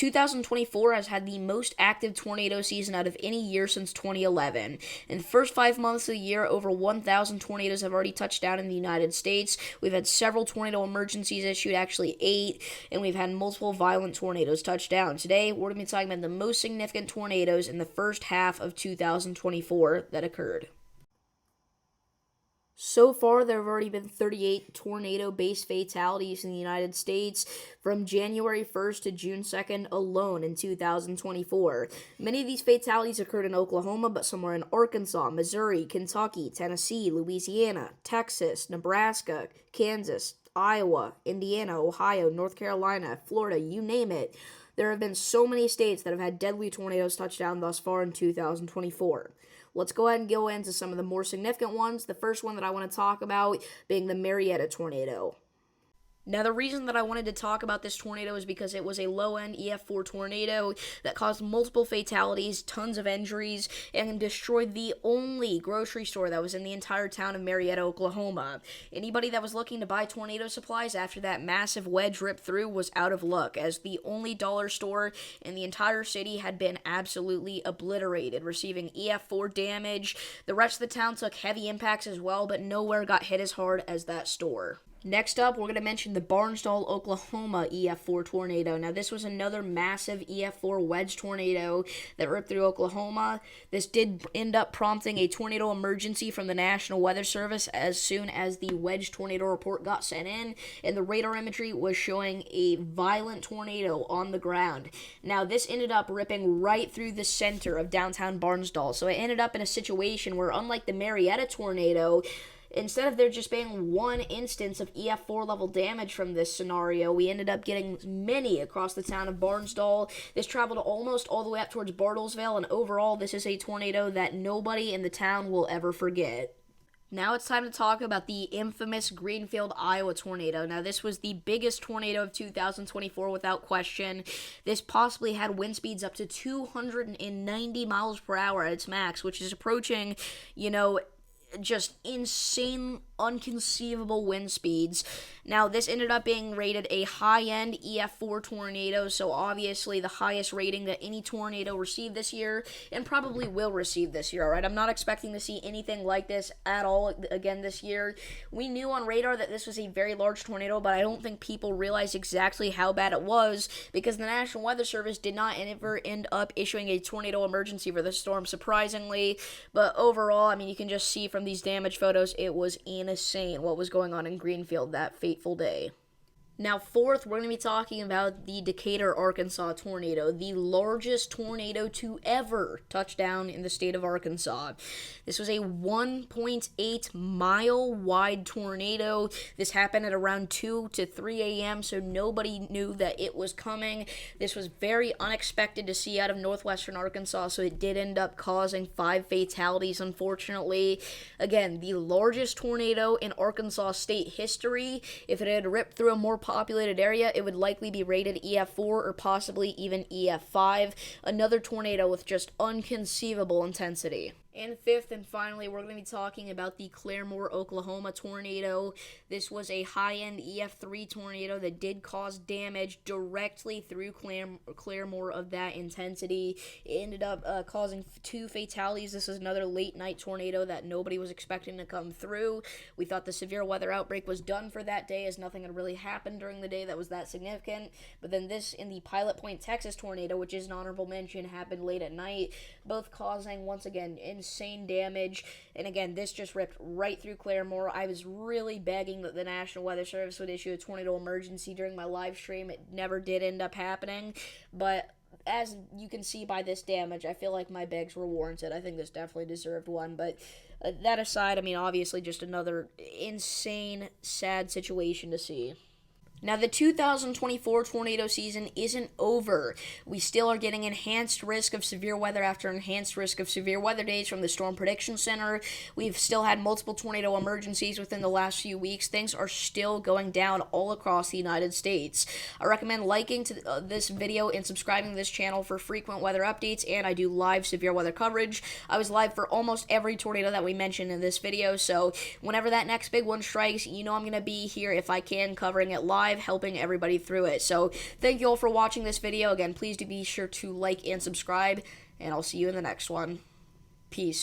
2024 has had the most active tornado season out of any year since 2011. In the first 5 months of the year, over 1,000 tornadoes have already touched down in the United States. We've had several tornado emergencies issued, actually 8, and we've had multiple violent tornadoes touch down. Today, we're going to be talking about the most significant tornadoes in the first half of 2024 that occurred. So far, there have already been 38 tornado-based fatalities in the United States from January 1st to June 2nd alone in 2024. Many of these fatalities occurred in Oklahoma, but some were in Arkansas, Missouri, Kentucky, Tennessee, Louisiana, Texas, Nebraska, Kansas, Iowa, Indiana, Ohio, North Carolina, Florida, you name it. There have been so many states that have had deadly tornadoes touch down thus far in 2024. Let's go ahead and go into some of the more significant ones. The first one that I want to talk about being the Marietta tornado. Now, the reason that I wanted to talk about this tornado is because it was a low-end EF4 tornado that caused multiple fatalities, tons of injuries, and destroyed the only grocery store that was in the entire town of Marietta, Oklahoma. Anybody that was looking to buy tornado supplies after that massive wedge ripped through was out of luck, as the only dollar store in the entire city had been absolutely obliterated, receiving EF4 damage. The rest of the town took heavy impacts as well, but nowhere got hit as hard as that store. Next up, we're going to mention the Barnsdall, Oklahoma EF4 tornado. Now, this was another massive EF4 wedge tornado that ripped through Oklahoma. This did end up prompting a tornado emergency from the National Weather Service as soon as the wedge tornado report got sent in, and the radar imagery was showing a violent tornado on the ground. Now, this ended up ripping right through the center of downtown Barnsdall, so it ended up in a situation where, unlike the Marietta tornado, instead of there just being one instance of EF4 level damage from this scenario, we ended up getting many across the town of Barnsdall. This traveled almost all the way up towards Bartlesville, and overall, this is a tornado that nobody in the town will ever forget. Now it's time to talk about the infamous Greenfield, Iowa tornado. Now, this was the biggest tornado of 2024 without question. This possibly had wind speeds up to 290 miles per hour at its max, which is approaching, just insane, unconceivable wind speeds. Now, this ended up being rated a high-end EF4 tornado, so obviously the highest rating that any tornado received this year, and probably will receive this year, alright? I'm not expecting to see anything like this at all again this year. We knew on radar that this was a very large tornado, but I don't think people realized exactly how bad it was, because the National Weather Service did not ever end up issuing a tornado emergency for the storm, surprisingly. But overall, you can just see from these damage photos, it was insane what was going on in Greenfield that fateful day. Now, fourth, we're going to be talking about the Decatur, Arkansas tornado, the largest tornado to ever touch down in the state of Arkansas. This was a 1.8 mile wide tornado. This happened at around 2 to 3 a.m., so nobody knew that it was coming. This was very unexpected to see out of northwestern Arkansas, so it did end up causing 5 fatalities, unfortunately. Again, the largest tornado in Arkansas state history. If it had ripped through a more populated area, it would likely be rated EF4 or possibly even EF5. Another tornado with just unconceivable intensity. And fifth and finally, we're going to be talking about the Claremore, Oklahoma tornado. This was a high-end EF3 tornado that did cause damage directly through Claremore of that intensity. It ended up causing 2 fatalities. This is another late-night tornado that nobody was expecting to come through. We thought the severe weather outbreak was done for that day, as nothing had really happened during the day that was that significant. But then this in the Pilot Point, Texas tornado, which is an honorable mention, happened late at night, both causing, once again, insane damage. And again, this just ripped right through Claremore. I was really begging that the National Weather Service would issue a tornado emergency during my live stream. It never did end up happening, but as you can see by this damage, I feel like my begs were warranted. I think this definitely deserved one, but that aside, obviously just another insane, sad situation to see. Now, the 2024 tornado season isn't over. We still are getting enhanced risk of severe weather after enhanced risk of severe weather days from the Storm Prediction Center. We've still had multiple tornado emergencies within the last few weeks. Things are still going down all across the United States. I recommend liking this video and subscribing to this channel for frequent weather updates, and I do live severe weather coverage. I was live for almost every tornado that we mentioned in this video, so whenever that next big one strikes, I'm going to be here if I can, covering it live. live helping everybody through it. So thank you all for watching this video. Again, please do be sure to like and subscribe, and I'll see you in the next one. Peace.